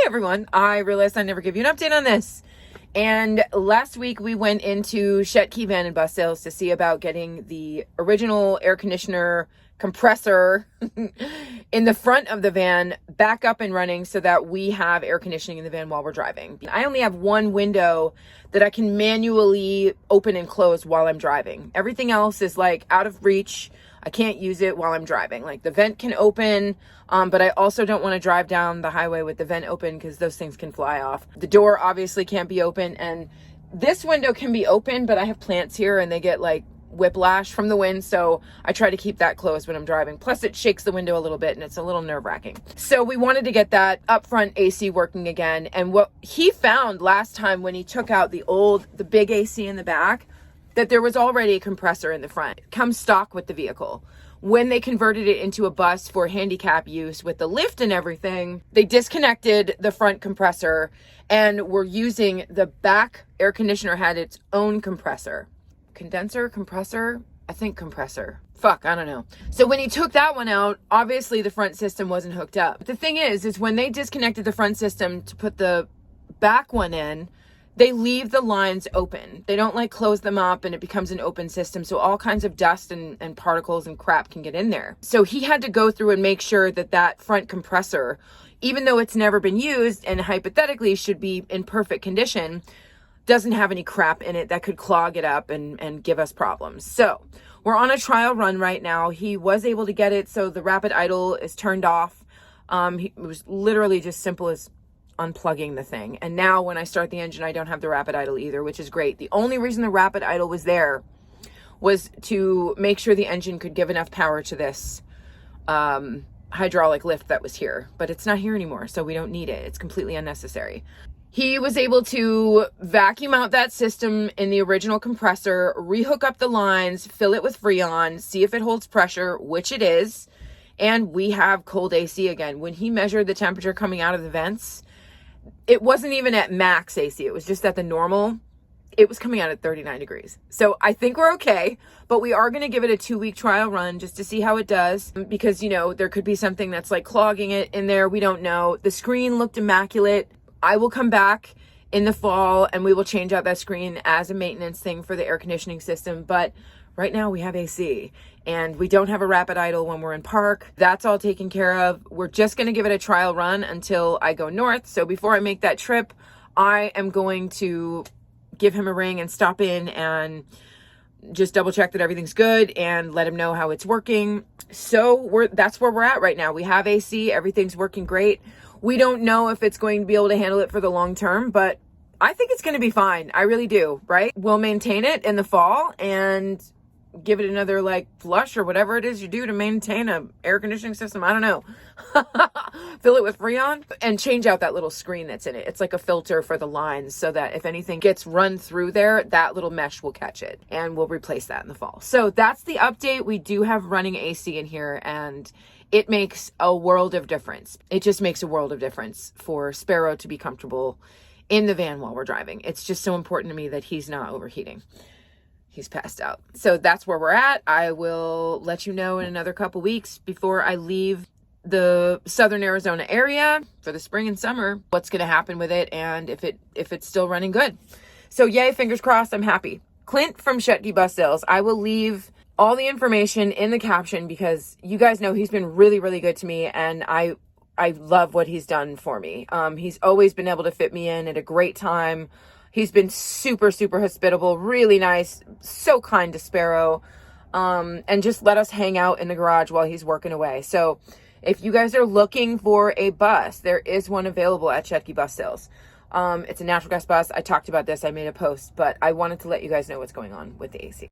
everyone, I realized I never give you an update on this. And last week we went into SCHETKY Van and Bus Sales to see about getting the original air conditioner compressor in the front of the van back up and running so that we have air conditioning in the van while we're driving. I only have one window that I can manually open and close while I'm driving. Everything else is like out of reach. I can't use it while I'm driving. Like the vent can open, but I also don't want to drive down the highway with the vent open because those things can fly off. The door obviously can't be open, and this window can be open, but I have plants here and they get like whiplash from the wind, so I try to keep that closed when I'm driving. Plus it shakes the window a little bit and it's a little nerve-wracking. So we wanted to get that upfront AC working again, and what he found last time when he took out the big AC in the back, that there was already a compressor in the front. It comes stock with the vehicle. When they converted it into a bus for handicap use with the lift and everything, they disconnected the front compressor and were using the back air conditioner had its own compressor. Condenser, compressor? I think compressor. Fuck, I don't know. So when he took that one out, obviously the front system wasn't hooked up. But the thing is when they disconnected the front system to put the back one in, they leave the lines open. They don't like close them up and it becomes an open system. So all kinds of dust and particles and crap can get in there. So he had to go through and make sure that that front compressor, even though it's never been used and hypothetically should be in perfect condition, doesn't have any crap in it that could clog it up and give us problems. So we're on a trial run right now. He was able to get it. So the rapid idle is turned off. It was literally just simple as unplugging the thing. And now when I start the engine, I don't have the rapid idle either, which is great. The only reason the rapid idle was there was to make sure the engine could give enough power to this hydraulic lift that was here, but it's not here anymore. So we don't need it. It's completely unnecessary. He was able to vacuum out that system in the original compressor, rehook up the lines, fill it with Freon, see if it holds pressure, which it is. And we have cold AC again. When he measured the temperature coming out of the vents, it wasn't even at max AC. It was just at the normal. It was coming out at 39 degrees. So I think we're okay, but we are going to give it a 2-week trial run just to see how it does, because, you know, there could be something that's like clogging it in there. We don't know. The screen looked immaculate. I will come back in the fall and we will change out that screen as a maintenance thing for the air conditioning system. But right now we have AC and we don't have a rapid idle when we're in park. That's all taken care of. We're just going to give it a trial run until I go north. So before I make that trip, I am going to give him a ring and stop in and just double check that everything's good and let him know how it's working. So that's where we're at right now. We have AC. Everything's working great. We don't know if it's going to be able to handle it for the long term, but I think it's going to be fine. I really do, right? We'll maintain it in the fall and give it another like flush or whatever it is you do to maintain a air conditioning system. I don't know. Fill it with Freon and change out that little screen that's in it. It's like a filter for the lines so that if anything gets run through there, that little mesh will catch it, and we'll replace that in the fall. So that's the update. We do have running AC in here and it makes a world of difference. It just makes a world of difference for Sparrow to be comfortable in the van while we're driving. It's just so important to me that he's not overheating. He's passed out. So that's where we're at. I will let you know in another couple weeks before I leave the southern Arizona area for the spring and summer, what's going to happen with it and if it's still running good. So yay, fingers crossed, I'm happy. Clint from SCHETKY Bus Sales. I will leave all the information in the caption because you guys know he's been really, really good to me and I love what he's done for me. He's always been able to fit me in at a great time. He's been super, super hospitable, really nice, so kind to Sparrow, and just let us hang out in the garage while he's working away. So if you guys are looking for a bus, there is one available at SCHETKY Bus Sales. It's a natural gas bus. I talked about this. I made a post, but I wanted to let you guys know what's going on with the AC.